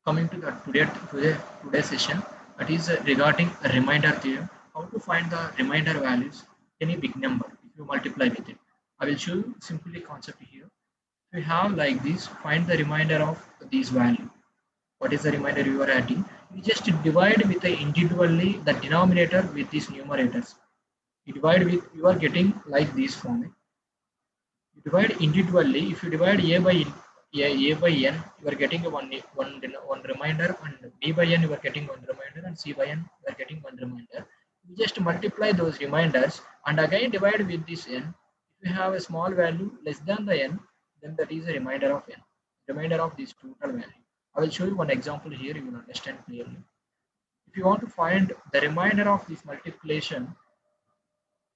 Coming to the today session, that is regarding a reminder theorem. How to find the reminder values any big number if you multiply with it. I will show you simply concept here. If you have like this, find the remainder of these value. What is the remainder you are adding? You just divide with the individually the denominator with these numerators. You divide with, you are getting like this form. You divide individually. If you divide a by n, you are getting a one reminder, and b by n you are getting one reminder, and c by n you are getting one reminder. You just multiply those reminders and again divide with this n. If you have a small value less than the n, then that is a remainder of n. Remainder of this total value. I will show you one example here. You will understand clearly. If you want to find the remainder of this multiplication,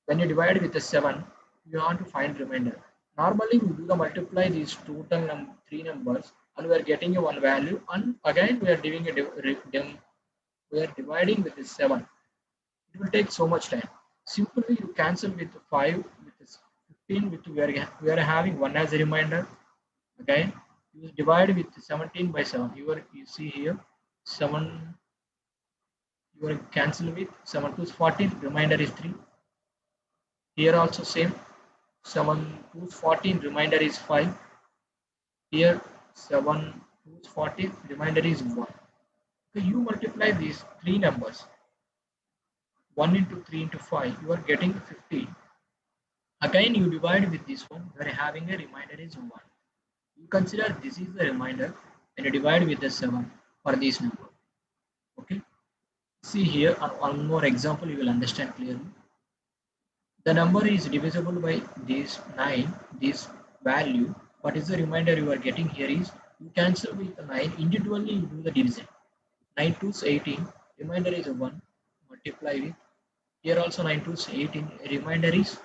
when you divide with a 7, you want to find remainder. Normally, we do the multiply these total three numbers and we are getting a one value, and again we are doing we are dividing with this 7. It will take so much time. Simply you cancel with 5 with this 15 with we are having 1 as a reminder. Again, you divide with 17 by 7. You see here 7, you are cancel with 7 to 14, reminder is 3. Here also same, 7 to 14, reminder is 5. Here 7 to 14, reminder is 1. So you multiply these three numbers, 1 into 3 into 5, you are getting 15. Again you divide with this one, you are having a reminder is 1. You consider this is the reminder and you divide with the 7 for this number. Okay. See here one more example you will understand clearly. The number is divisible by this 9, this value. What is the reminder you are getting here is you cancel with the 9, individually you do the division. 9 to 18, reminder is 1, multiply with, here also 9 to 18, reminder is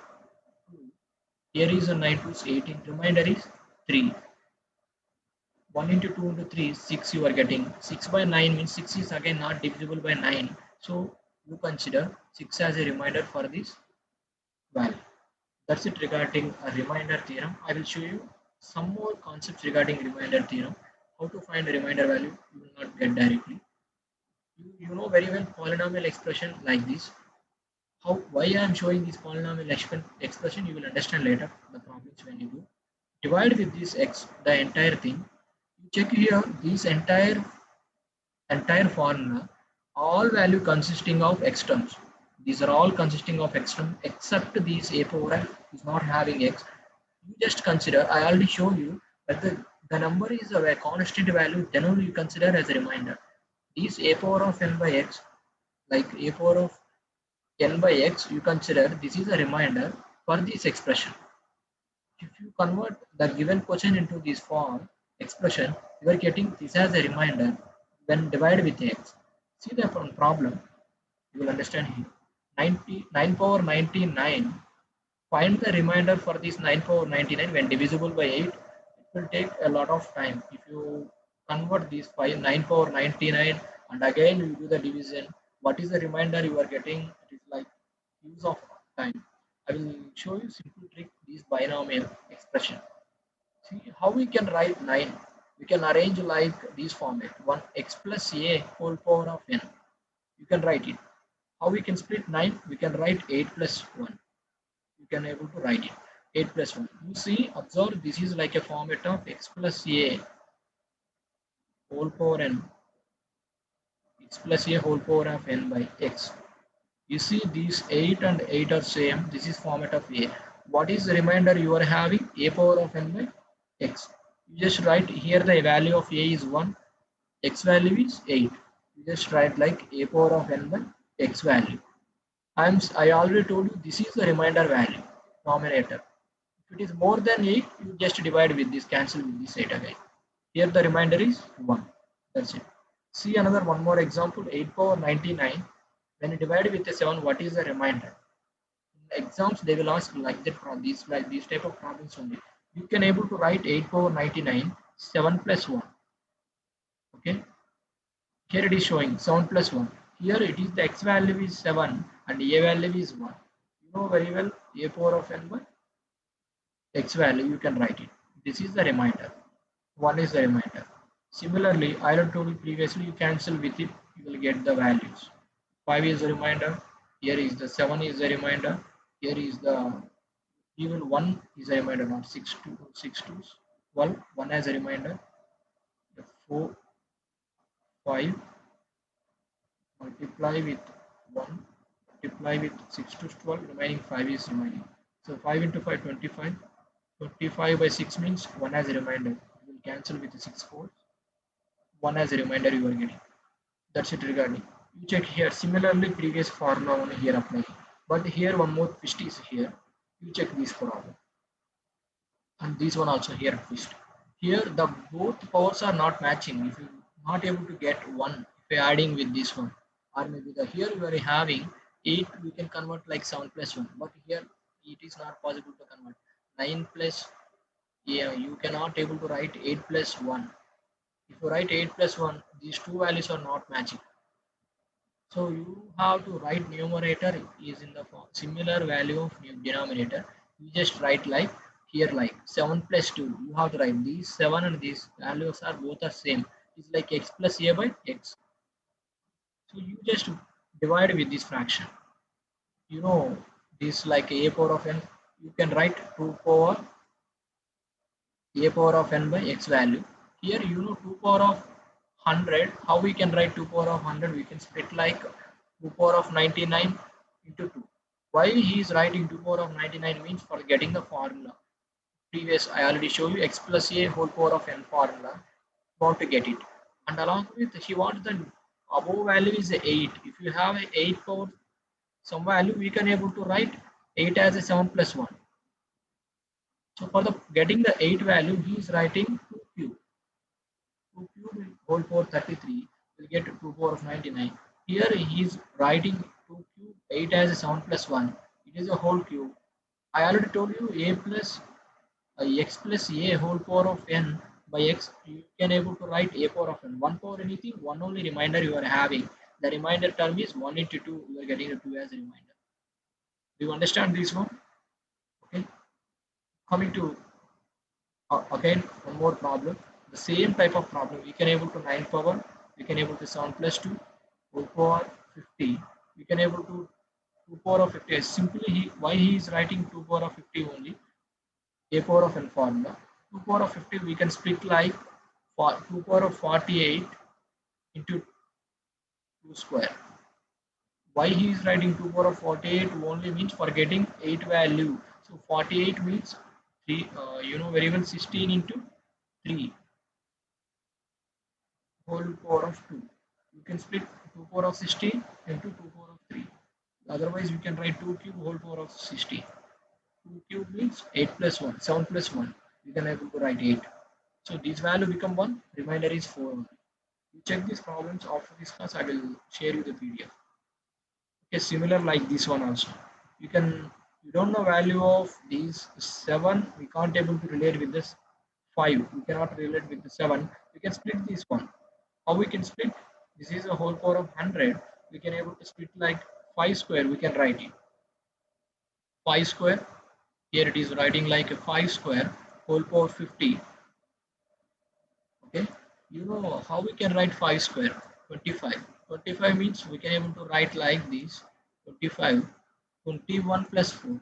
2. Here is a 9 to 18, reminder is 3. 1 into 2 into 3 is 6 you are getting. 6 by 9 means 6 is again not divisible by 9. So you consider 6 as a reminder for this value. That's it regarding a reminder theorem. I will show you some more concepts regarding reminder theorem. How to find a reminder value you will not get directly. You know very well polynomial expression like this. How why I am showing this polynomial expression you will understand later the problems when you do. Divide with this x the entire thing. You check here this entire formula, all value consisting of x terms. These are all consisting of x terms except these a power n is not having x. You just consider, I already showed you that the number is of a constant value, then only you consider as a reminder. These a power of n by x, like a power of n by x, you consider this is a reminder for this expression. If you convert the given question into this form expression, you are getting this as a reminder when divided with x. See the problem, you will understand here. 9 power 99. Find the remainder for this 9 power 99 when divisible by 8. It will take a lot of time. If you convert these 9 power 99 and again you do the division, what is the remainder you are getting? It is like use of time. I will show you simple trick, this binomial expression. See how we can write 9. We can arrange like this format, 1 x plus a whole power of n. You can write it. How we can split 9? We can write 8 plus 1. You can able to write it, 8 plus 1. You see, observe, this is like a format of x plus a whole power n, x plus a whole power of n by x. You see these 8 and 8 are same. This is format of a. What is the remainder you are having? A power of n by x. You just write here the value of a is 1, x value is 8. You just write like a power of n by x value. I already told you this is the remainder value, denominator. If it is more than 8, you just divide with this, cancel with this 8 again. Here the remainder is 1. That's it. See another one more example, 8 power 99. When you divide with a 7, what is the remainder? In exams, they will ask like that from these like these type of problems only. You can able to write 8 power 99, 7 plus 1. Okay. Here it is showing 7 plus 1. Here it is the x value is 7 and a value is 1. You know very well a power of n by x value, you can write it. This is the remainder. 1 is the remainder. Similarly, I had told you previously, you cancel with it, you will get the values. 5 is the remainder, here is the 7 is the remainder, here is the even 1 is a remainder, not 6 2 6 twos. Well, 1 as a remainder, the 4 5 multiply with 1 multiply with 6 to 12, remaining 5 is remaining. So 5 into 5 25, 25 by 6 means 1 as a remainder, you will cancel with the 6 4, 1 as a remainder you are getting. That's it regarding. You check here. Similarly, previous formula only here apply. But here one more twist is here. You check this problem. And this one also here twist. Here the both powers are not matching. If you not able to get one, if you're adding with this one, or maybe the here you are having 8, we can convert like 7 plus 1. But here it is not possible to convert. 9 plus, yeah, you cannot able to write 8 plus 1. If you write 8 plus 1, these two values are not matching. So you have to write numerator is in the form similar value of denominator. You just write like here like 7 plus 2. You have to write these 7 and these values are both are same. It's like x plus a by x. So you just divide with this fraction. You know this like a power of n. You can write 2 power a power of n by x value. Here you know 2 power of 100. How we can write 2 power of 100? We can split like 2 power of 99 into 2. Why he is writing 2 power of 99 means for getting the formula. Previous I already showed you x plus a whole power of n formula. Want to get it. And along with he wants the above value is 8. If you have a 8 power some value, we can able to write 8 as a 7 plus 1. So for the getting the 8 value, he is writing 2 cube. 2 cube whole power 33 will get 2 power of 99. Here he is writing 2 cube 8 as a 7 plus 1. It is a whole cube. I already told you a plus x plus a whole power of n by x. You can able to write a power of n. 1 power anything, one only remainder you are having. The remainder term is 1 into 2. You are getting the 2 as a remainder. Do you understand this one? Okay. Coming to again one more problem, the same type of problem we can able to 9 power, we can able to 7 plus 2 whole power 50, we can able to 2 power of 50. Simply why he is writing 2 power of 50 only, a power of n formula, 2 power of 50 we can split like 2 power of 48 into 2 square. Why he is writing 2 power of 48 only means for getting 8 value. So 48 means 3, you know very well, 16 into 3 whole power of 2. You can split 2 power of 16 into 2 power of 3. Otherwise, you can write 2 cube whole power of 16. 2 cube means 8 plus 1, 7 plus 1. You can able to write 8. So this value become 1, remainder is 4 only. You check these problems after this class, I will share you the PDF. Okay, similar like this one also. You don't know value of these 7, we can't able to relate with this 5. We cannot relate with the 7. We can split this one. How we can split? This is a whole power of 100. We can able to split like 5 square. We can write it 5 square. Here it is writing like a 5 square whole power 50. Okay. You know how we can write 5 square? 25. 25 means we can able to write like this 25. 21 plus 4.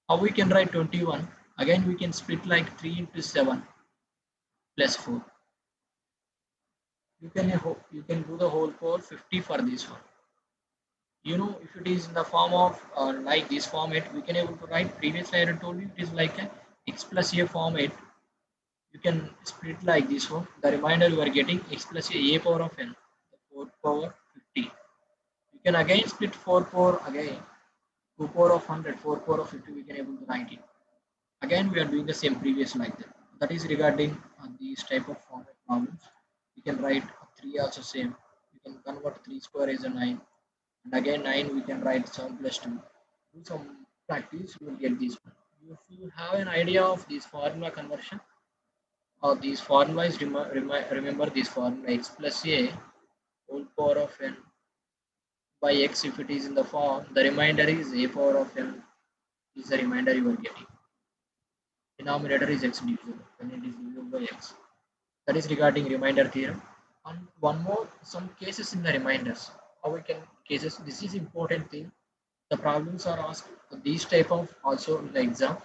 How we can write 21? Again we can split like 3 into 7 plus 4. You can do the whole power 50 for this one. You know, if it is in the form of like this format, we can able to write. Previously I had told you it is like a x plus a format. You can split like this one. The remainder you are getting x plus a power of n, 4 power 50. You can again split 4 power again, 2 power of 100, 4 power of 50. We can able to write it. Again we are doing the same previous like that. That is regarding these type of format problems. We can write 3 also same. We can convert 3 square as a 9. And again 9 we can write 7 plus 2. Do some practice, you will get this one. If you have an idea of this formula conversion or these formulas, remember this formula x plus a whole power of n by x. If it is in the form, the remainder is a power of n is the remainder you are getting. Denominator is x divisible when it is divisible by x. That is regarding reminder theorem. And one more, some cases in the reminders. How we can cases. This is important thing. The problems are asked these type of also in the exam.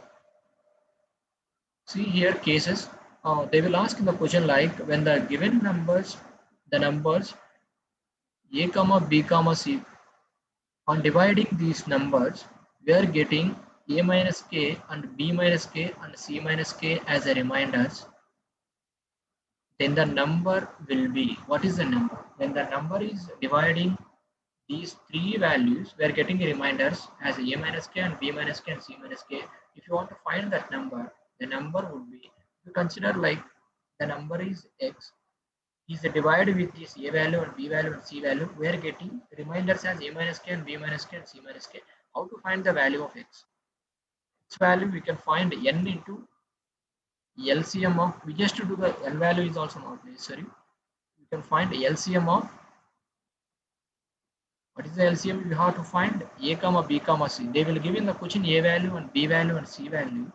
See here cases. They will ask in the question like when the given numbers, the numbers a comma b comma c. On dividing these numbers, we are getting a minus k and b minus k and c minus k as a reminders. Then the number will be, what is the number? When the number is dividing these three values, we are getting reminders as a minus k and b minus k and c minus k. If you want to find that number, the number would be, if you consider like the number is x, is divided with this a value and b value and c value, we are getting reminders as a minus k and b minus k and c minus k. How to find the value of x? X value we can find n into LCM of, we just do the n value is also not necessary. You can find LCM of, what is the LCM? You have to find a comma b comma c. They will give in the question a value and b value and c value,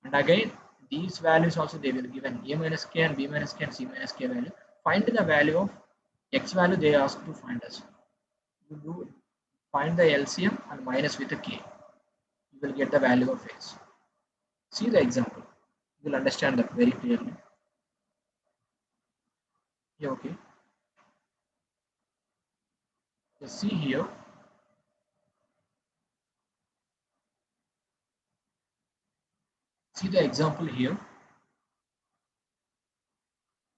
and again these values also they will give an a minus k and b minus k and c minus k value. Find the value of x value they ask to find us. You do find the LCM and minus with a k. You will get the value of x. See the example. You will understand that very clearly. Yeah, okay. Let's see here. See the example here.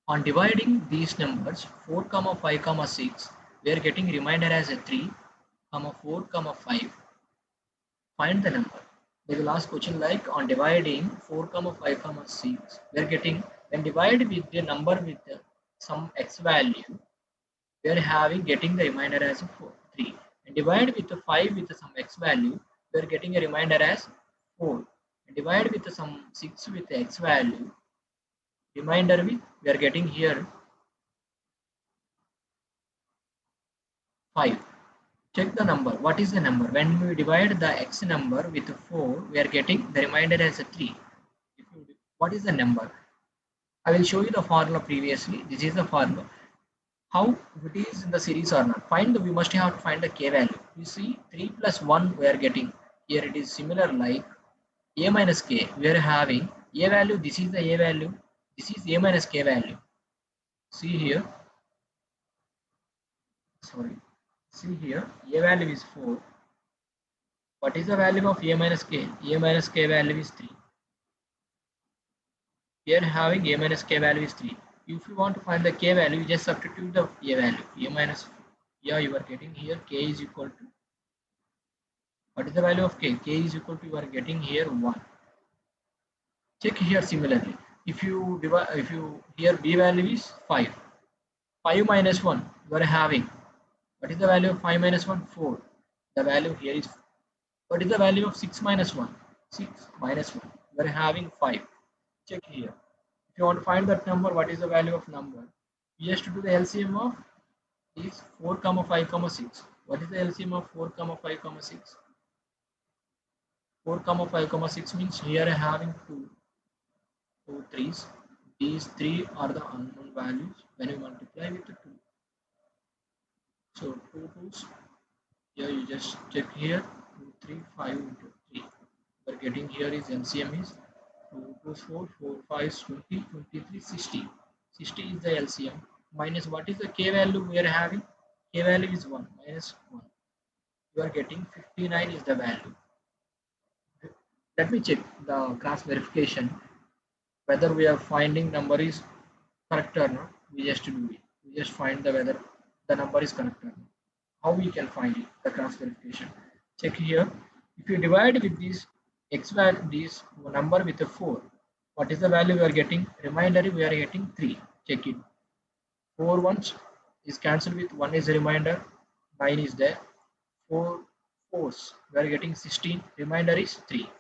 On dividing these numbers 4, 5, 6, we are getting reminder as a 3, 4, 5. Find the number. They will ask question like on dividing 4, 5, 6, we are getting, when divided with the number with some x value, we are having getting the reminder as a 4, 3. And divide with the 5 with some x value, we are getting a reminder as 4. And divide with some 6 with the x value, reminder with, we are getting here 5. Check the number. What is the number? When we divide the x number with 4, we are getting the remainder as a 3. What is the number? I will show you the formula previously. This is the formula. How it is in the series or not. We must have to find the k value. You see 3 plus 1 we are getting. Here it is similar like a minus k. We are having a value. This is the a value. This is a minus k value. See here. Sorry. See here. A value is 4. What is the value of a minus k? A minus k value is 3. Here having a minus k value is 3. If you want to find the k value, you just substitute the a value. A minus, yeah, you are getting here k is equal to, what is the value of k? K is equal to, you are getting here 1. Check here similarly. If you divide, if you, here b value is 5. 5 minus 1, you are having, what is the value of 5 minus 1? 4. The value here is, what is the value of 6 minus 1? 6 minus 1. You are having 5. Check here. If you want to find that number, what is the value of number? You just do the LCM of these 4, 5, 6. What is the LCM of 4, 5, 6? 4, 5, 6 means here I having two threes. These three are the unknown values when you multiply with the 2. So 2 twos. Here you just check here 2, 3, 5 into 3. We are getting here is LCM is 2 plus 4, 4, 5 is 20, 23, 60. 60 is the LCM. Minus what is the K value we are having? K value is 1 minus 1. You are getting 59 is the value. Let me check the cross verification whether we are finding number is correct or not. We just do it. We just find the whether the number is correct or not. How we can find it? The cross verification. Check here. If you divide with this x value, this number with a 4, what is the value we are getting? Reminder we are getting 3. Check it. 4 ones is cancelled with 1 is a reminder. 9 is there. 4 fours we are getting 16. Reminder is 3.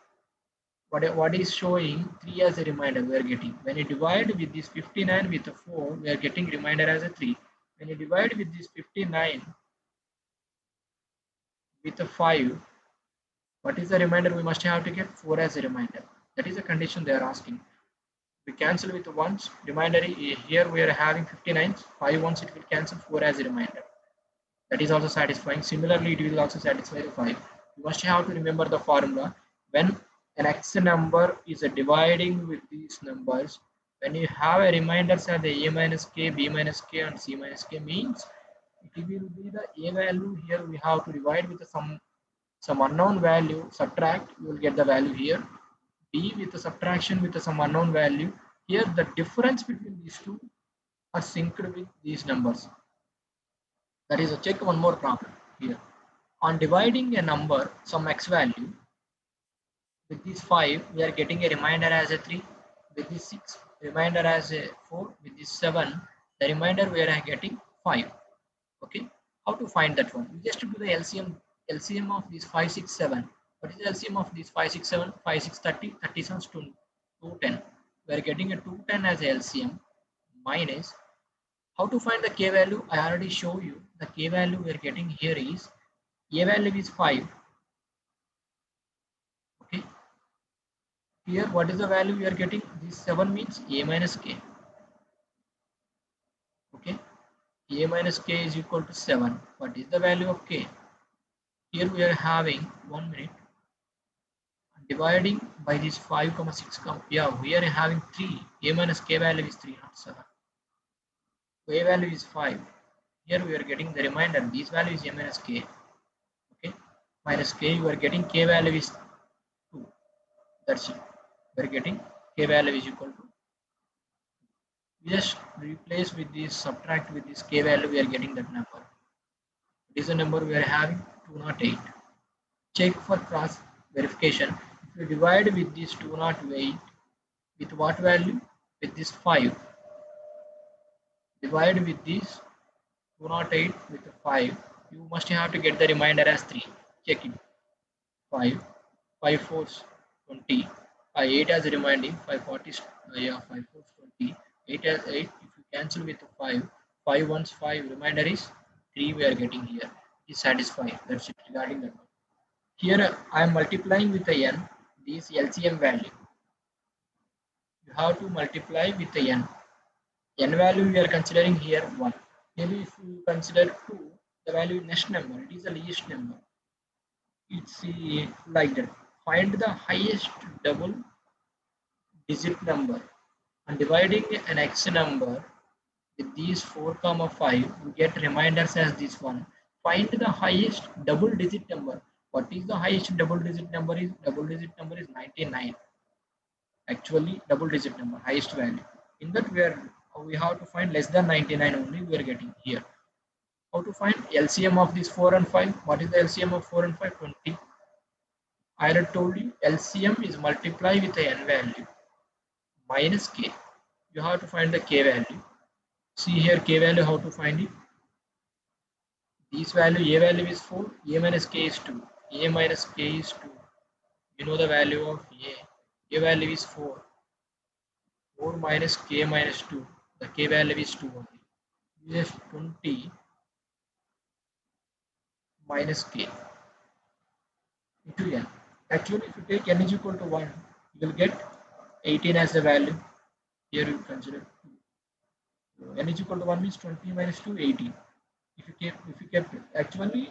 What is showing 3 as a reminder we are getting. When you divide with this 59 with a 4, we are getting reminder as a 3. When you divide with this 59 with a 5, what is the reminder we must have to get? 4 as a reminder. That is the condition they are asking. We cancel with ones. Reminder here we are having 59. 5 ones it will cancel 4 as a reminder. That is also satisfying. Similarly, it will also satisfy the 5. You must have to remember the formula. When an x number is dividing with these numbers, when you have a reminders as the a minus k, b minus k, and c minus k means it will be the a value here we have to divide with some unknown value, subtract, you will get the value here. B with the subtraction with some unknown value. Here the difference between these two are synced with these numbers. That is, check one more problem here. On dividing a number, some x value, with this 5, we are getting a remainder as a 3. With this 6, remainder as a 4. With this 7, the remainder we are getting 5. Okay. How to find that one? We just do the LCM of these 5, 6, 7. What is the LCM of these 5, 6, 7? 5, 6, 30, 30 sounds 210. We are getting a 210 as a LCM minus. How to find the k value? I already show you. The k value we are getting here is a value is 5. Okay. Here, what is the value we are getting? This 7 means a minus k. Okay. A minus k is equal to 7. What is the value of k? Here we are having 1 minute. Dividing by this 5 comma 6 comma, yeah, we are having 3. A minus k value is 3, not 7. So a value is 5. Here we are getting the remainder. This value is a minus k. Okay. Minus k, you are getting k value is 2. That's it. We are getting k value is equal to. We just replace with this, subtract with this k value, we are getting that number. It is the number we are having 208. Check for cross verification. If you divide with this 208 with what value? With this 5. Divide with this 208 with 5. You must have to get the remainder as 3. Check it. 5. 5 fours 20. 8 as a remainder. 5 40. Yeah, 5 fours 20. 8 as 8. If you cancel with 5. 5 ones 5. Remainder is 3 we are getting here. Is satisfied. That's it regarding that one. Here I am multiplying with the n. This LCM value. You have to multiply with the n. N value we are considering here 1. Maybe if you consider 2, the value next number, it is the least number. It's like that. Find the highest double digit number and dividing an x number with these 4 comma 5, you get reminders as this one. Find the highest double digit number. What is the highest double digit number? Is double digit number is 99. Actually, double digit number, highest value. In that we have to find less than 99 only we are getting here. How to find LCM of these 4 and 5? What is the LCM of 4 and 5? 20. I had told you LCM is multiply with the n value minus k. You have to find the k value. See here k value, how to find it? This value, a value is 4, a minus k is 2. A minus k is 2. You know the value of a. A value is 4. 4 minus k minus 2. The k value is 2 only. Just 20 minus k into n. Actually, if you take n is equal to 1, you will get 18 as the value. Here you consider 2. N is equal to 1 means 20 minus 2, 18. If you kept it, actually,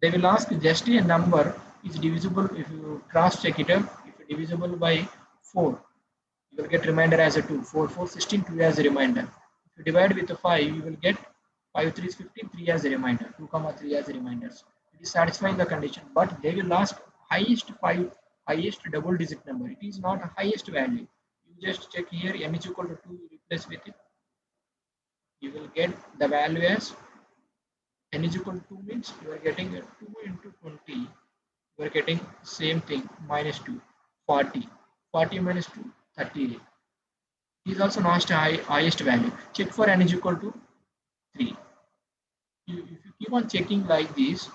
they will ask just a number is divisible. If you cross check it up, if it divisible by 4, you will get remainder as a 2. 4, 4, 16, 2 as a remainder. If you divide with 5, you will get 5, 3 is 15, 3 as a remainder, 2, 3 as a reminders. It is satisfying the condition, but they will ask highest double digit number. It is not a highest value. You just check here, n is equal to 2, you replace with it. You will get the value as n is equal to 2 means you are getting a 2 into 20. You are getting same thing, minus 2, 40. 40 minus 2, 38. Is also not highest value. Check for n is equal to 3. If you keep on checking like this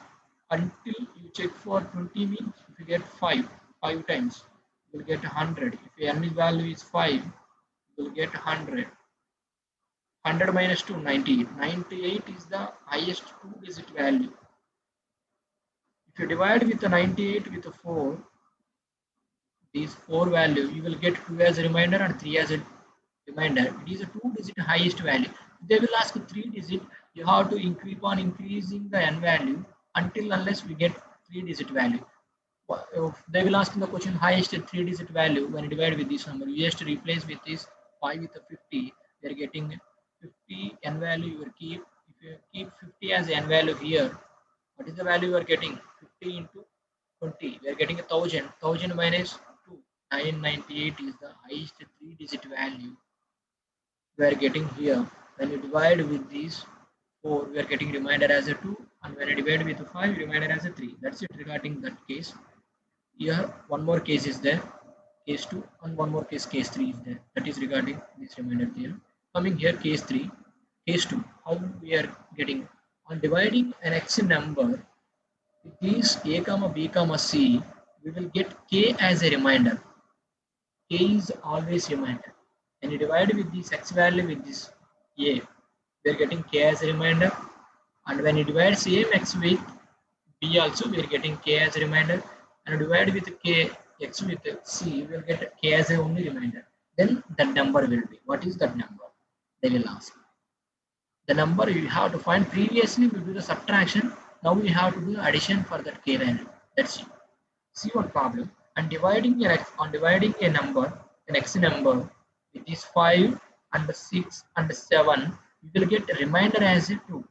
until you check for 20 means if you get 5 times, you will get 100. If n value is 5, you will get 100. 100 minus 2, 98. 98 is the highest 2-digit value. If you divide with the 98 with the 4, these 4 value, you will get 2 as a remainder and 3 as a remainder, it is a 2-digit highest value. If they will ask 3-digit, you have to keep on increasing the n value until unless we get 3-digit value. If they will ask in the question highest 3-digit value when divided with this number, we just replace with this 5 with a 50. We are getting 50 n value. You will keep, if you keep 50 as n value here, what is the value you are getting? 50 into 20. We are getting 1000. 1000 minus 2. 998 is the highest 3-digit value we are getting here. When you divide with these 4, we are getting remainder as a 2, and when you divide with 5, remainder as a 3. That's it regarding that case. Here, one more case is there, case 2, and one more case, case 3 is there. That is regarding this remainder theorem. Coming here, case 3, case 2, how we are getting on dividing an x number with these a comma b comma c, we will get k as a remainder. K is always remainder. And you divide with this x value with this a, we are getting k as a remainder. And when you divide same x with b also, we are getting k as a remainder. And divide with k x with c, we will get k as a only remainder. Then that number will be, what is that number? They will ask. The number you have to find, previously we do the subtraction, now we have to do the addition for that k value. That's it. See one problem. And dividing a number, an x number, with this 5 and 6 and 7, we will get a remainder as a 2.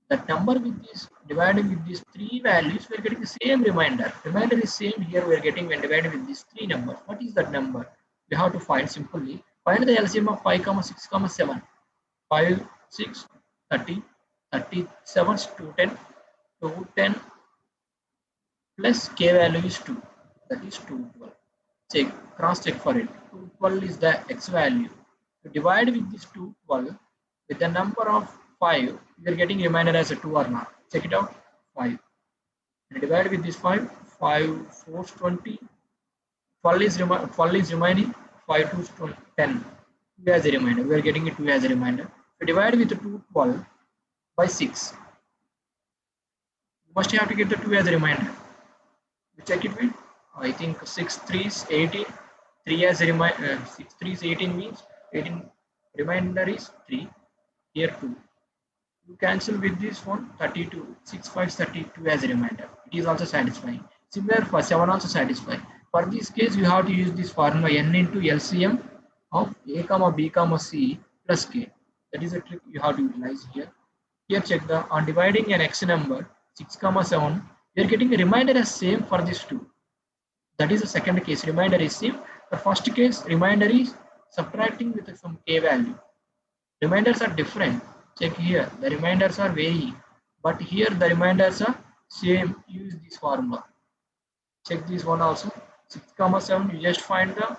That number with this divided with these 3 values, we are getting the same remainder. Remainder is same here we are getting when divided with these 3 numbers. What is that number? We have to find simply. Find the LCM of 5, 6, 7. 5, 6, 30, 37, 210, 210 plus k value is 2. That is 212. Check, cross check for it. 212 is the x value. To divide with this 212 with the number of 5, we are getting remainder as a 2 or not. Check it out. 5. And divide with this 5, 5 4 20. 12 is remaining. 5 2 10. 2 as a remainder. We are getting it 2 as a remainder. To divide with the 212 by 6. You must have to get the 2 as a remainder. You check it with, I think 6 3 is 18. 3 as a reminder, 6 3 is 18 means 18 remainder is 3. Here 2. You cancel with this one 32. 6 5 is 32 as a reminder. It is also satisfying. Similar for 7 also satisfying. For this case, you have to use this formula n into LCM of a comma b comma c plus k. That is a trick you have to utilize here. Here check the on dividing an x number 6 comma 7, we are getting a remainder as same for this 2. That is the second case, remainder is same. The first case, remainder is subtracting with some k value. Reminders are different. Check here, the reminders are varying, but here the reminders are same. Use this formula. Check this one also. 6 comma 7, you just find the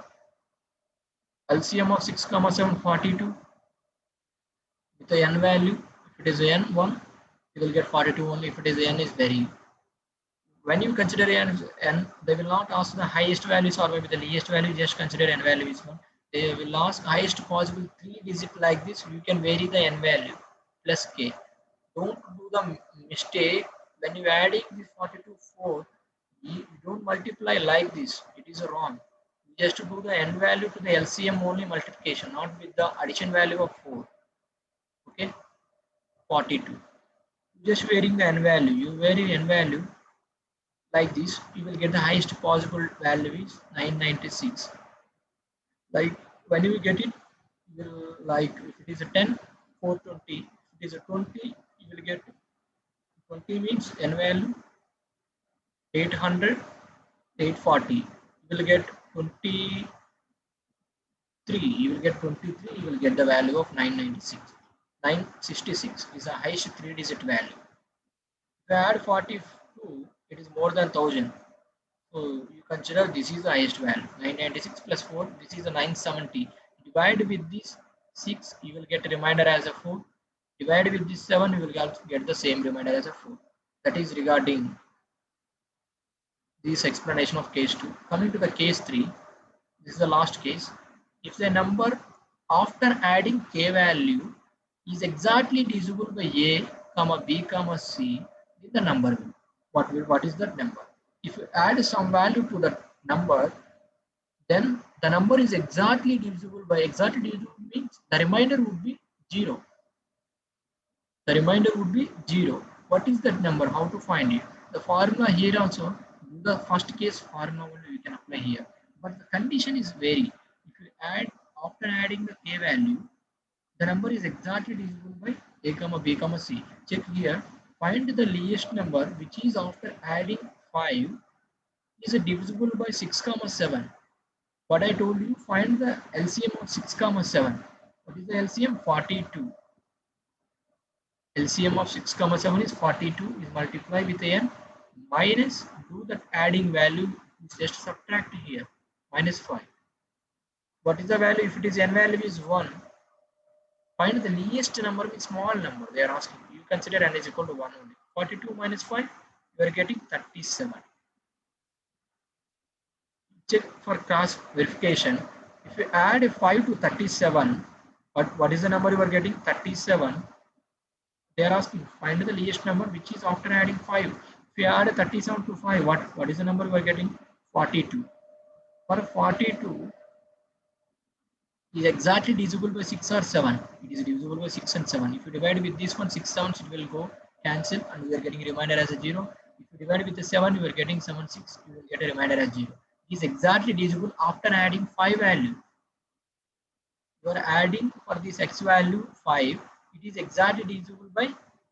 LCM of 6 comma 7 42 with the n value. If it is n 1, you will get 42 only. If it is n is varying. When you consider n, they will not ask the highest values or maybe the least value, just consider n value is 1. They will ask highest possible 3-digit like this. You can vary the n value plus k. Don't do the mistake when you adding this 42 4. You don't multiply like this. It is wrong. You just do the n value to the LCM only multiplication, not with the addition value of 4. Okay, 42. Just varying the n value. You vary n value like this, you will get the highest possible value is 996. Like when you get it, you will, like if it is a 10, 420. If it is a 20, you will get 20 means n value 800, 840. You will get 23. You will get 23. You will get the value of 996. 966 is the highest 3-digit value. If you add 42, it is more than 1000. So you consider this is the highest value. 996 plus 4, this is a 970. Divide with this 6, you will get a remainder as a 4. Divide with this 7, you will get the same remainder as a 4. That is regarding this explanation of case 2. Coming to the case 3, this is the last case. If the number after adding k value is exactly divisible by a comma b comma c, then the number will. What is that number? If you add some value to that number, then The number is exactly divisible by exactly divisible means the remainder would be 0. The remainder would be 0. What is that number? How to find it? The formula here also, the first case formula only we can apply here. But the condition is vary. If you add, after adding the k value, the number is exactly divisible by a comma b comma c. Check here. Find the least number which is after adding 5 is divisible by 6 comma 7. What I told you, find the LCM of 6 comma 7. What is the LCM? 42. LCM of 6 comma 7 is 42, is multiply with n minus, do that adding value is just subtract here, minus 5. What is the value? If it is n value is 1, find the least number with small number. They are asking you, consider n is equal to 1 only. 42 minus 5, you are getting 37. Check for cross verification. If you add a 5 to 37, what is the number you are getting? 37. They are asking find the least number which is after adding 5. If you add 37 to 5, what is the number we are getting? 42. For 42 is exactly divisible by 6 or 7. It is divisible by 6 and 7. If you divide with this one 6 7, it will go cancel and we are getting remainder as a 0. If you divide with the 7, you are getting 7 6, you will get a remainder as 0. It is exactly divisible after adding 5 value. You are adding for this x value 5. It is exactly divisible by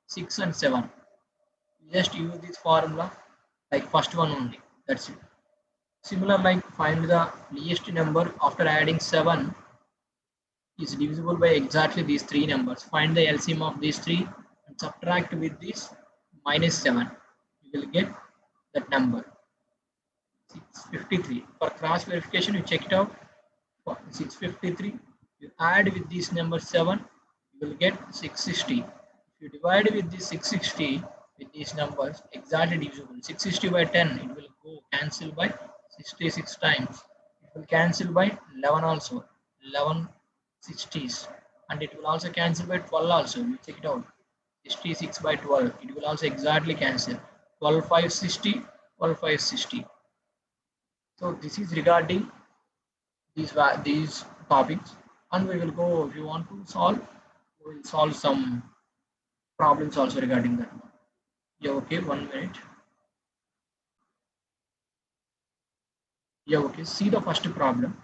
6 and 7. Just use this formula like first one only, that's it. Similar like find the least number after adding 7 is divisible by exactly these three numbers. Find the LCM of these three and subtract with this minus 7. You will get that number 653. For cross verification you check it out. For 653 you add with this number 7, you will get 660. If you divide with this 660 with these numbers, exactly divisible. 660 by 10, it will go cancel by 66 times. It will cancel by 11 also, 11 60s, and it will also cancel by 12 also. You check it out. 66 by 12, it will also exactly cancel. 12 5 60, 12 5 60. So this is regarding these topics, and we will go, if you want to solve, we will solve some problems also regarding that one. Yeah, okay, 1 minute. Yeah, okay, see the first problem.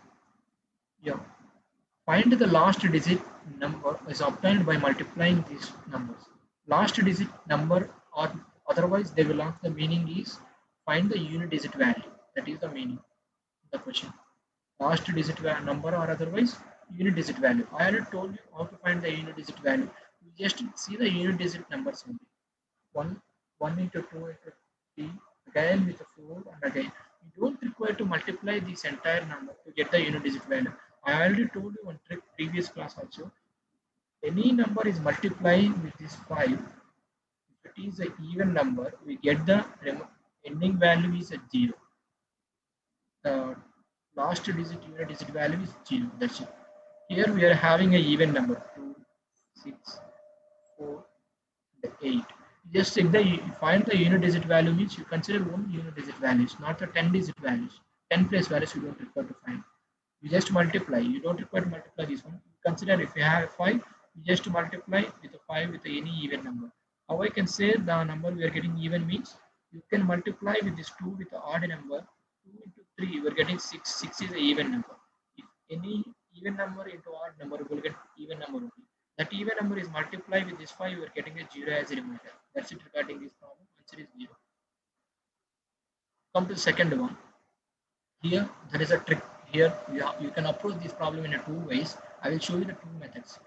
Yeah, find the last digit number is obtained by multiplying these numbers. Last digit number, or otherwise they will ask, the meaning is find the unit digit value. That is the meaning of the question. Last digit number or otherwise unit digit value. I already told you how to find the unit digit value. You just see the unit digit numbers only. 1 into 2 into 3, again with 4 and again. You don't require to multiply this entire number to get the unit digit value. I already told you on previous class also. Any number is multiplying with this 5. If it is an even number, we get the ending value is a 0. The last digit unit digit value is 0. That's it. Here we are having an even number 2, 6, 4, and 8. Just check the find the unit digit value means you consider one unit digit values, not the 10 digit values. 10 place values you don't require to find. You just multiply. You don't require to multiply this one. Consider if you have 5, you just multiply with a 5 with any even number. How I can say the number we are getting even means you can multiply with this 2 with the odd number. 2 into 3, you are getting 6. 6 is an even number. If any even number into odd number, you will get even number only. That even number is multiplied with this 5, you are getting a 0 as a remainder. That's it regarding this problem. Answer is 0. Come to the second one. Here, there is a trick. Here, you can approach this problem in two ways. I will show you the two methods.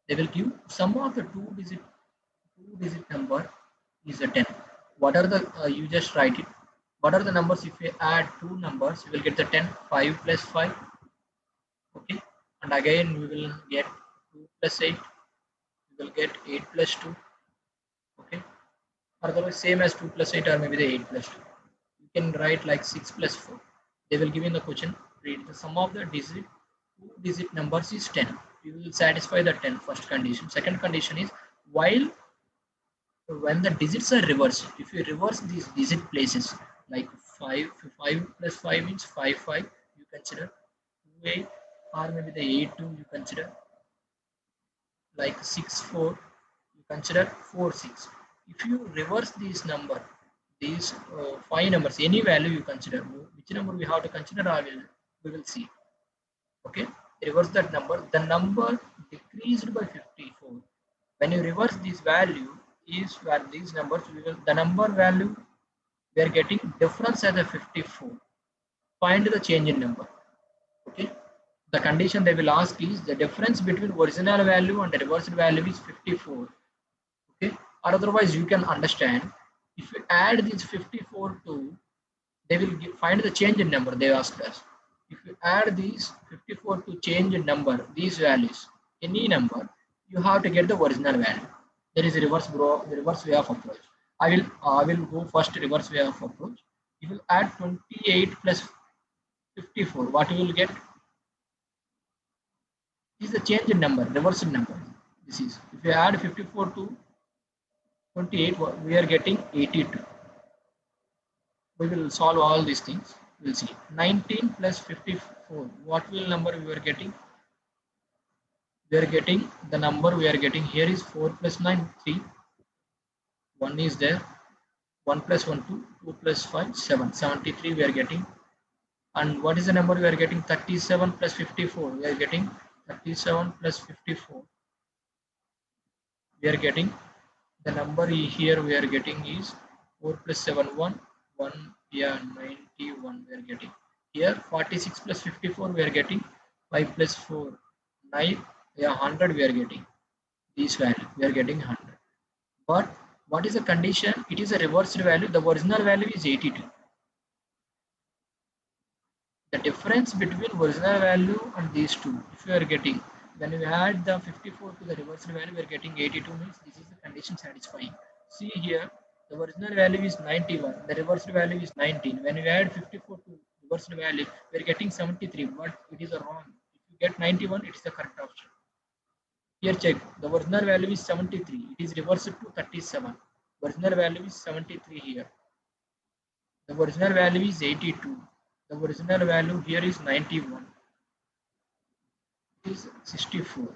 They will give sum of the two digit number is a 10. What are the, you just write it. What are the numbers? If you add two numbers, you will get the 10. 5 plus 5. Okay. And again, we will get 2 plus 8. We will get 8 plus 2. Okay. Otherwise, same as 2 plus 8 or maybe the 8 plus 2. You can write like 6 plus 4. They will give in the question, read the sum of the two-digit numbers is 10. You will satisfy the 10 first condition. Second condition is while when the digits are reversed, if you reverse these digit places like 5 plus 5 means 5 5, you consider 2A, or maybe the 8-2 you consider, like 6-4, you consider 4-6. If you reverse these number, these five numbers, any value you consider, which number we have to consider, we will see. Okay, reverse that number. The number decreased by 54. When you reverse this value, is where these numbers the number value we are getting difference as a 54. Find the change in number. Okay, the condition they will ask is the difference between original value and the reversed value is 54. Okay, or otherwise you can understand, if you add these 54 to, they will find the change in number they asked us. If you add these 54 to change in number, these values, any number, you have to get the original value. There is a reverse way of approach. I will go first reverse way of approach. You will add 28 plus 54. What you will get is the change in number, reverse number. This is, if you add 54 to 28, we are getting 82. We will solve all these things. We'll see. 19 plus 54. What will number we are getting? We are getting the number we are getting here is 4 plus 9, 3. 1 is there. 1 plus 1, 2. 2 plus 5, 7. 73 we are getting. And what is the number we are getting? 37 plus 54. We are getting 37 plus 54. We are getting the number here we are getting is 4 plus 7, 1. 1, yeah, 91 we are getting. Here 46 plus 54 we are getting. 5 plus 4, 9, yeah, 100 we are getting. This value we are getting 100. But what is the condition? It is a reversed value. The original value is 82. The difference between original value and these two, if you are getting, when you add the 54 to the reversed value, we are getting 82, means this is the condition satisfying. See here, the original value is 91, the reversed value is 19. When you add 54 to reversed value, we are getting 73, but it is wrong. If you get 91, it is the correct option. Here check, the original value is 73, it is reversed to 37. Original value is 73 here. The original value is 82. The original value here is 91. It is 64.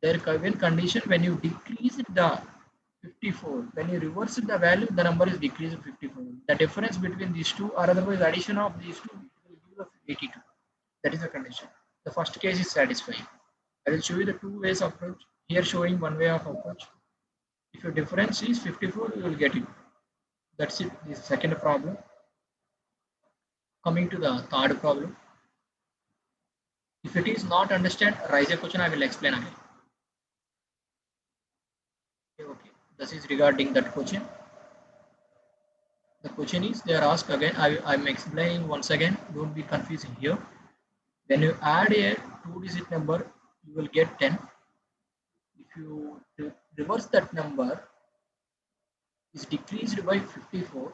There given condition, when you decrease the 54, when you reverse the value, the number is decreased 54. The difference between these two, or otherwise addition of these two, will give us 82. That is the condition. The first case is satisfying. I will show you the two ways approach. Here showing one way of approach. If your difference is 54, you will get it. That's it. This is the second problem. Coming to the third problem. If it is not understand, raise a question, I will explain again. Okay, this is regarding that question. The question is, they are asked again, I'm explaining once again, don't be confusing here. When you add a 2-digit number, you will get 10. If you reverse that number, is decreased by 54.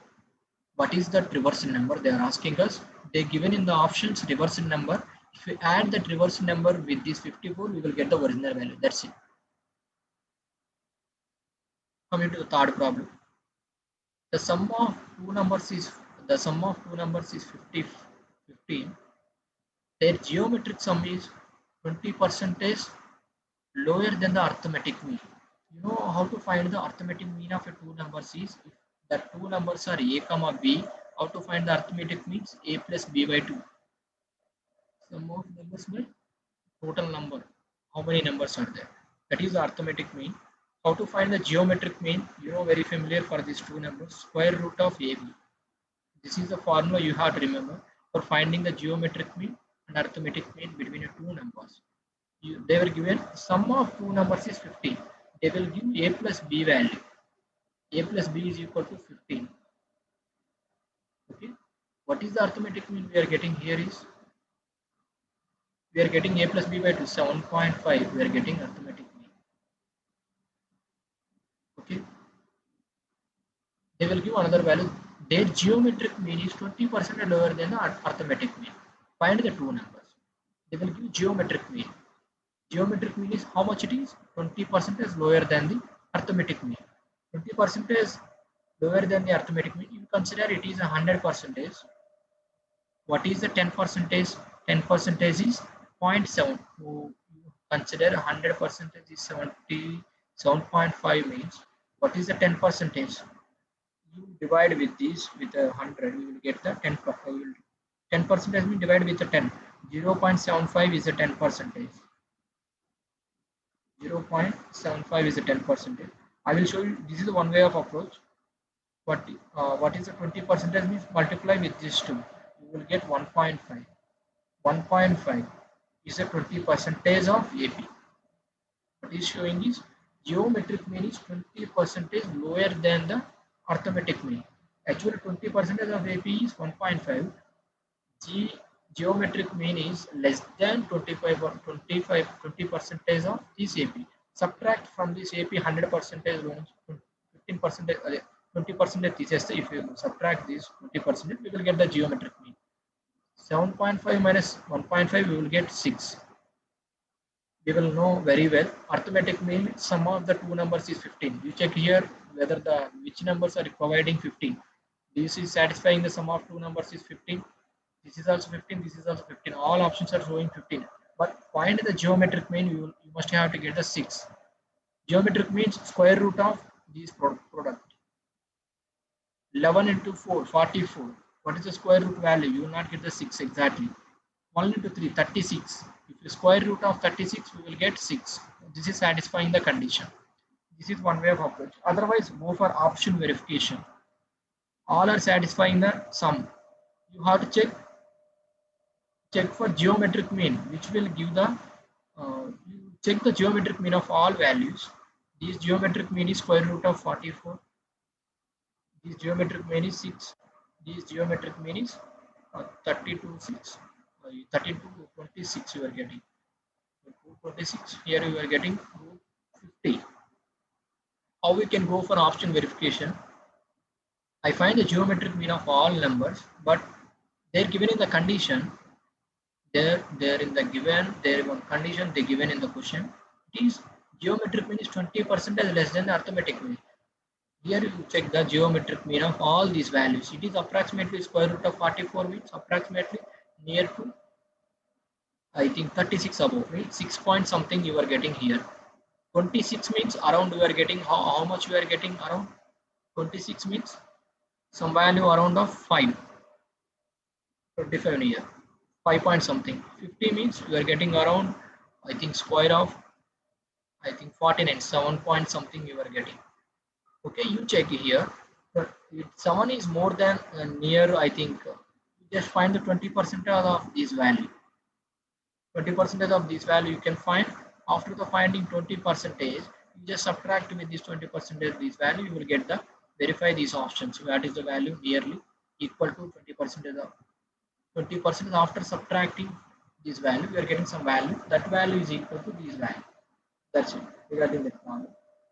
What is that reversed number? They are asking us. They given in the options reversed number. If we add that reversed number with this 54, we will get the original value. That's it. Coming to the third problem. The sum of two numbers is 15. Their geometric sum is 20% lower than the arithmetic mean. You know how to find the arithmetic mean of a two numbers is, if the two numbers are a comma b, how to find the arithmetic means a plus b by 2. Sum of numbers by total number. How many numbers are there? That is the arithmetic mean. How to find the geometric mean? You know, very familiar for these two numbers. Square root of AB. This is the formula you have to remember for finding the geometric mean and arithmetic mean between the two numbers. They were given sum of two numbers is 15. They will give a plus b value. A plus b is equal to 15. Okay. What is the arithmetic mean we are getting here is, we are getting a plus b by 2, 7.5. We are getting arithmetic mean. Okay. They will give another value. Their geometric mean is 20% lower than the arithmetic mean. Find the two numbers. They will give geometric mean. Geometric mean is how much it is? 20% lower than the arithmetic mean. 20% lower than the arithmetic mean. You consider it is 100%. What is the 10%? 10 percentage is 0.7. So you consider 100 percentage is 77.5 means what is the 10 percentage? You divide with this with a 100, you will get the 10 percentage means divide with the 10. 0.75 is a 10 percentage. 0.75 is a 10 percentage. I will show you. This is one way of approach. What is the 20 percentage means multiply with these two. You will get 1.5. 1.5 is a 20 percentage of AP. What is showing is geometric mean is 20 percentage lower than the arithmetic mean. Actually 20 percentage of AP is 1.5. Geometric mean is less than 25 or 20 percentage of this AP. Subtract from this AP 100 percentage 15 percentage 20 percentage తీసేస్తే if you subtract this 20 percentage we will get the geometric mean. 7.5 minus 1.5 we will get 6. We will know very well arithmetic mean sum of the two numbers is 15. You check here whether the which numbers are providing 15. This is satisfying the sum of two numbers is 15. This is also 15. This is also 15. All options are showing 15. But find the geometric mean. You must have to get the 6. Geometric means square root of this product. 11 into 4, 44. What is the square root value? You will not get the 6 exactly. 1 into 3, 36. If you square root of 36, we will get 6. This is satisfying the condition. This is one way of approach. Otherwise, go for option verification. All are satisfying the sum. You have to check for geometric mean, which will give the you check the geometric mean of all values. This geometric mean is square root of 44. This geometric mean is 6. This geometric mean is 32 6. 32 26 you are getting. 26 here you are getting 50. How we can go for option verification? I find the geometric mean of all numbers, but they're given in the condition. They're in the given. They're one condition they given in the question. It is geometric mean is 20% less than the arithmetic mean. Here you check the geometric mean of all these values. It is approximately square root of 44 means approximately near to I think 36 above means 6 point something you are getting here. 26 means around you are getting how much you are getting around 26 means some value around of 5. 25 here 5 point something. 50 means you are getting around I think square of I think 49 7 point something you are getting. Okay, you check here. But if someone is more than near I think you just find the 20% of this value. 20% of this value you can find. After the finding 20%, you just subtract with this 20% this value, you will get the verify these options. That is the value nearly equal to 20% of 20% after subtracting this value, we are getting some value. That value is equal to this value. That's it regarding that problem.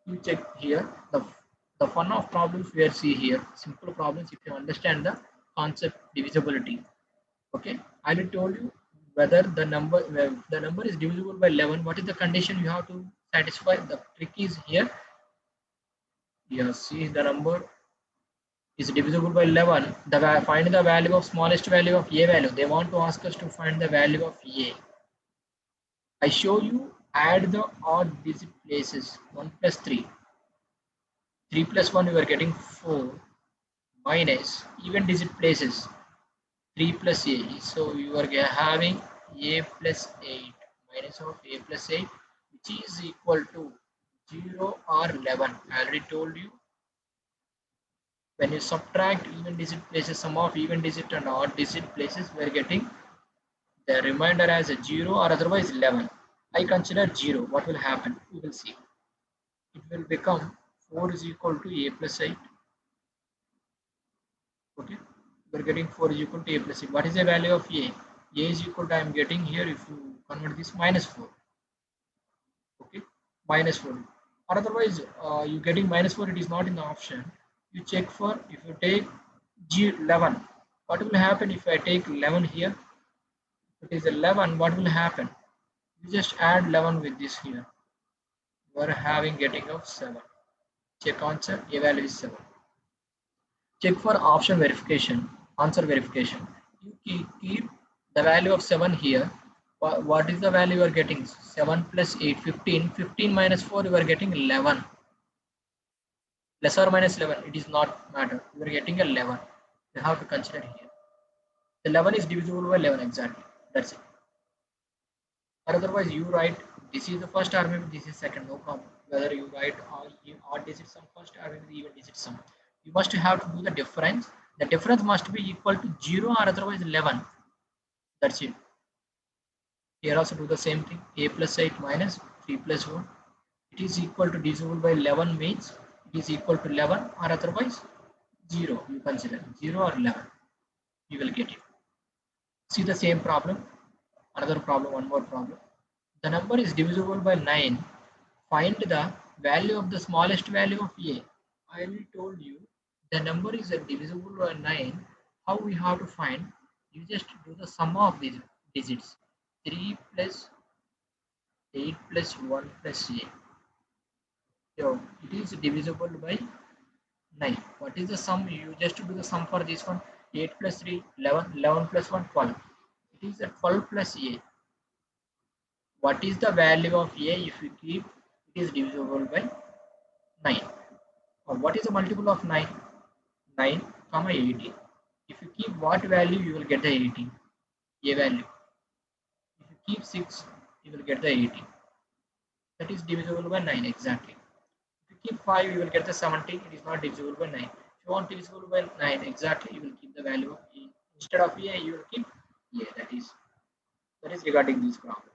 You check here the fun of problems we are see here. Simple problems if you understand the concept divisibility. Okay, I will told you whether the number is divisible by 11. What is the condition you have to satisfy? The trick is here. Here, see the number is divisible by 11. Find the value of smallest value of a value. They want to ask us to find the value of a. I show you add the odd digit places 1 plus 3. 3 plus 1 you are getting 4 minus even digit places 3 plus a. So you are having a plus 8 minus of a plus 8 which is equal to 0 or 11. I already told you when you subtract even digit places, sum of even digit and odd digit places, we are getting the remainder as a 0 or otherwise 11. I consider 0. What will happen? We will see. It will become 4 is equal to a plus 8. Okay, we are getting 4 is equal to a plus 8. What is the value of a? A is equal to I am getting here if you convert this minus 4. Okay, minus 4. Or otherwise, you getting minus 4, it is not in the option. You check for if you take G11. What will happen if I take 11 here? If it is 11, what will happen? You just add 11 with this here. You are having getting of 7. Check answer, a value is 7. Check for option verification, answer verification. You keep The value of 7 here, what is the value you are getting? 7 plus 8, 15. 15 minus 4, you are getting 11. Plus or minus 11, it is not matter. You are getting 11. You have to consider here. 11 is divisible by 11 exactly. That's it. Or otherwise, you write this is the first or maybe this is second, no problem. Whether you write odd digit sum first or maybe even digit sum. You must have to do the difference. The difference must be equal to 0 or otherwise 11. That's it. Here also do the same thing. A plus 8 minus 3 plus 1. It is equal to divisible by 11 means it is equal to 11 or otherwise 0. You consider 0 or 11. You will get it. See the same problem. Another problem, one more problem. The number is divisible by 9. Find the value of the smallest value of a. I already told you the number is divisible by 9. How we have to find? You just do the sum of these digits. 3 plus 8 plus 1 plus a. So it is divisible by 9. What is the sum? You just do the sum for this one. 8 plus 3, 11. 11 plus 1, 12. It is a 12 plus a. What is the value of a if you keep it is divisible by 9? Or what is the multiple of 9? 9 comma 18. If you keep what value, you will get the 18. A value. If you keep 6, you will get the 18. That is divisible by 9 exactly. If you keep 5, you will get the 17. It is not divisible by 9. If you want divisible by 9 exactly, you will keep the value of a. Instead of a, you will keep a. That is regarding this problem.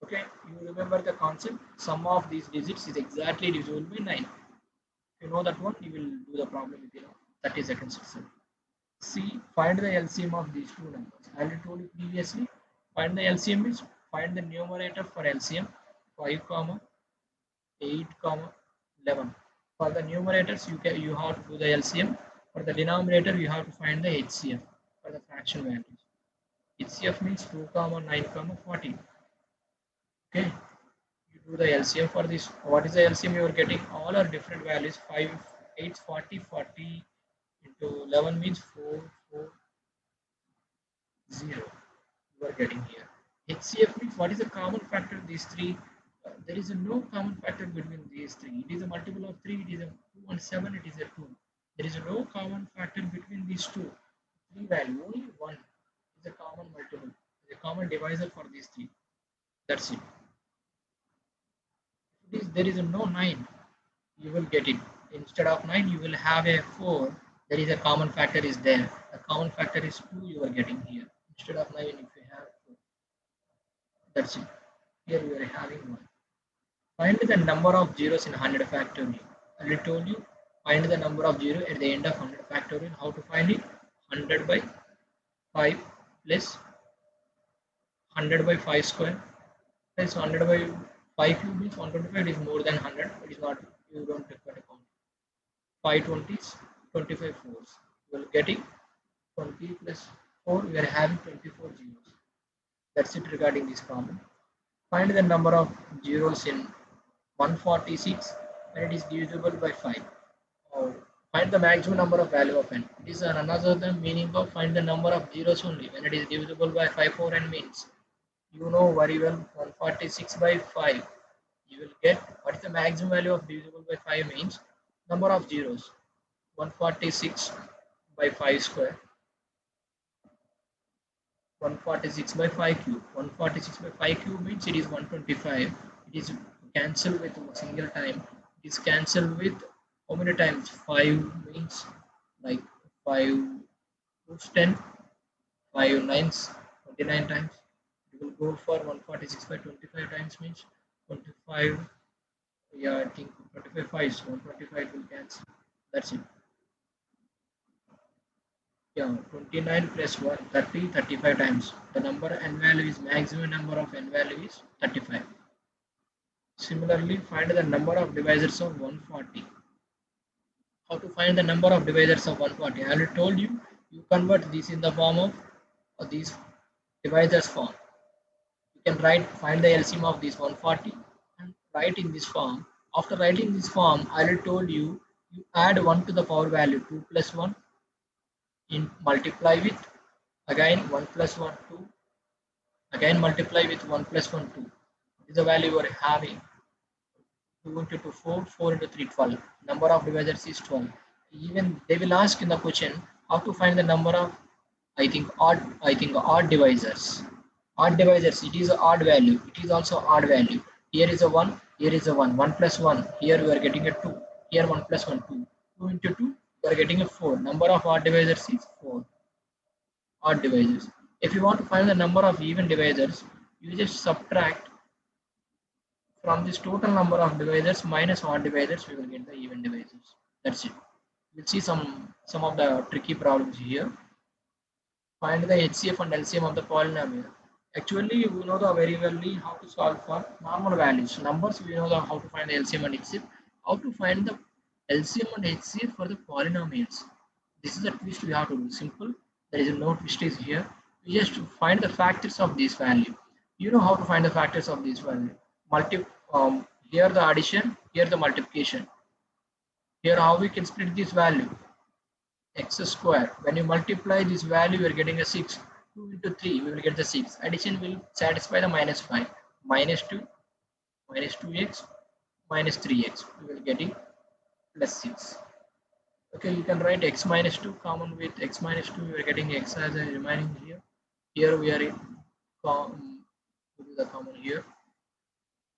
Okay, you remember the concept. Sum of these digits is exactly divisible by 9. If you know that one, you will do the problem within 30 seconds itself. C. Find the LCM of these two numbers. I already told you previously. Find the LCM is find the numerator for LCM 5 comma 8 comma 11. For the numerators, you have to do the LCM. For the denominator, you have to find the HCF for the fraction values. HCF means 2 comma 9 comma 14. Okay, you do the LCM for this. What is the LCM you are getting? All are different values. 5, 8, 40, 40 into 11 means 4, 4, 0. You are getting here. HCF means what is the common factor of these three? There is no common factor between these three. It is a multiple of 3, it is a 2 and 7, it is a 2. There is no common factor between these two. 3 value, only 1 is a common multiple, is a common divisor for these three. That's it. If there is no 9, you will get it. Instead of 9, you will have a 4. There is a common factor is there. The common factor is 2 you are getting here. Instead of 9, if you have 4. That's it. Here we are having 1. Find the number of zeros in 100 factorial. I already told you, find the number of zero at the end of 100 factorial. How to find it? 100 by 5 plus 100 by 5 square plus 100 by 5 cube means 125 is more than 100. It is not, you don't require to count. 5 20s, 25 fours. You will get it 20 plus 4. We are having 24 zeros. That's it regarding this problem. Find the number of zeros in 146 and it is divisible by 5. Oh, find the maximum number of value of n. It is another meaning of find the number of zeros only when it is divisible by 5 4 n means. You know very well 146 by 5. You will get what is the maximum value of divisible by 5 means number of zeros. 146 by 5 square. 146 by 5 cube. 146 by 5 cube means it is 125. It is cancelled with a single time. It is cancelled with how many times? 5 means like 5 2's 10, 5 nines 29 times. It will go for 146 by 25 times means 25. Yeah, I think 25 5s. 125 will cancel. That's it. Yeah, 29 plus 1, 30, 35 times. The number n value is maximum number of n value is 35. Similarly, find the number of divisors of 140. How to find the number of divisors of 140? I already told you, you convert this in the form of these divisors form. You can find the LCM of this 140 and write in this form. After writing this form, I already told you, you add 1 to the power value 2 plus 1 in multiply with Again 1 plus 1 2. Again multiply with 1 plus 1 2. What is the value you are having? 2 into 2 4, 4 into 3 12. Number of divisors is 12. Even they will ask in the question how to find the number of odd divisors. Odd divisors, it is an odd value. It is also odd value. Here is a 1, here is a 1. 1 plus 1, here we are getting a 2. Here 1 plus 1 2. 2 into 2, we are getting a 4. Number of odd divisors is 4. Odd divisors. If you want to find the number of even divisors, you just subtract from this total number of divisors minus odd divisors, we will get the even divisors. That's it. We'll see some of the tricky problems here. Find the HCF and LCM of the polynomial. Actually, we know the very well how to solve for normal values. Numbers, we know how to find the LCM and HCF. How to find the LCM and HCF for the polynomials. This is a twist we have to do. Simple. There is no twist is here. We just find the factors of this value. You know how to find the factors of this value. Here the addition, here the multiplication. Here how we can split this value. X square. When you multiply this value, we are getting a 6. 2 into 3, we will get the 6. Addition will satisfy the minus 5. Minus 2, minus 2x, minus 3x. We will getting plus 6. Okay, you can write x minus 2 common with x minus 2. We are getting x as a remaining here. Here we are in the common here.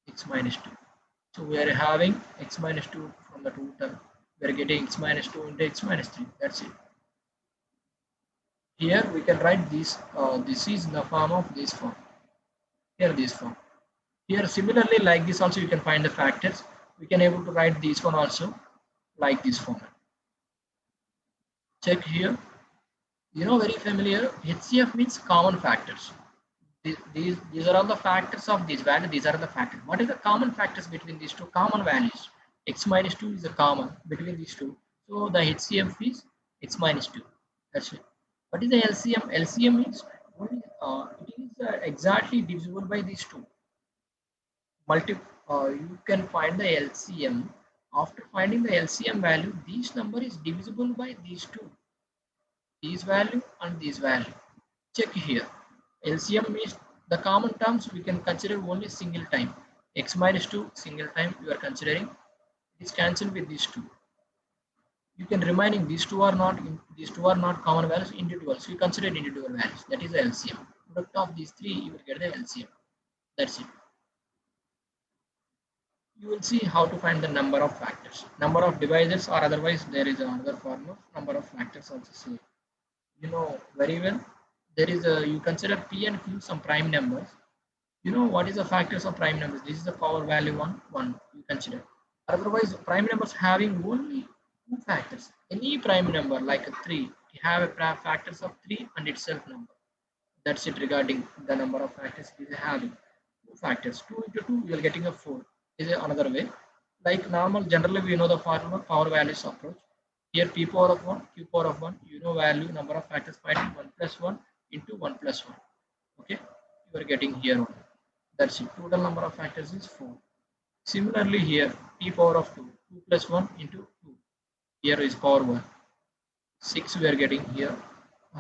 X minus 2. So we are having x minus 2 from the total. We are getting x minus 2 into x minus 3. That's it. Here we can write this. This is in the form of this form. Here this form. Here similarly like this also you can find the factors. We can able to write this one also like this format. Check here. You know very familiar. HCF means common factors. These are all the factors of this value. These are the factors. What is the common factors between these two? Common values. X minus 2 is a common between these two. So the HCF is x minus 2. That's it. What is the LCM? LCM means it is exactly divisible by these two. You can find the LCM. After finding the LCM value, this number is divisible by these two. This value and this value. Check here. LCM means the common terms we can consider only single time. X minus 2 single time you are considering. It is cancelled with these two. You can remaining these two are not common values, individual. So you consider individual values. That is the LCM. Product of these three you will get the LCM. That's it. You will see how to find the number of factors. Number of divisors or otherwise there is another form of number of factors also same. You know very well. There is you consider P and Q some prime numbers. You know what is the factors of prime numbers? This is the power value 1 you consider. Otherwise prime numbers having only two factors. Any prime number like a 3 you have a factors of 3 and itself number. That's it regarding the number of factors it is having. Two factors. 2 into 2 you are getting a 4. Is another way. Like normal generally we know the formula power values approach. Here p power of 1, q power of 1, you know value number of factors finding 1 plus 1 into 1 plus 1. Okay, you are getting here only. That's it. Total number of factors is 4. Similarly here p power of 2, 2 plus 1 into 2. Here is power 1. 6 we are getting here.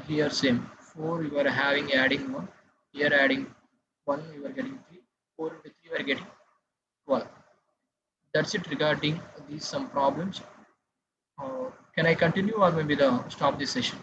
Here same. 4 you are having adding 1. Here adding 1 you are getting 3. 4 into 3 you are getting 12. That's it regarding these some problems. Can I continue or maybe stop this session?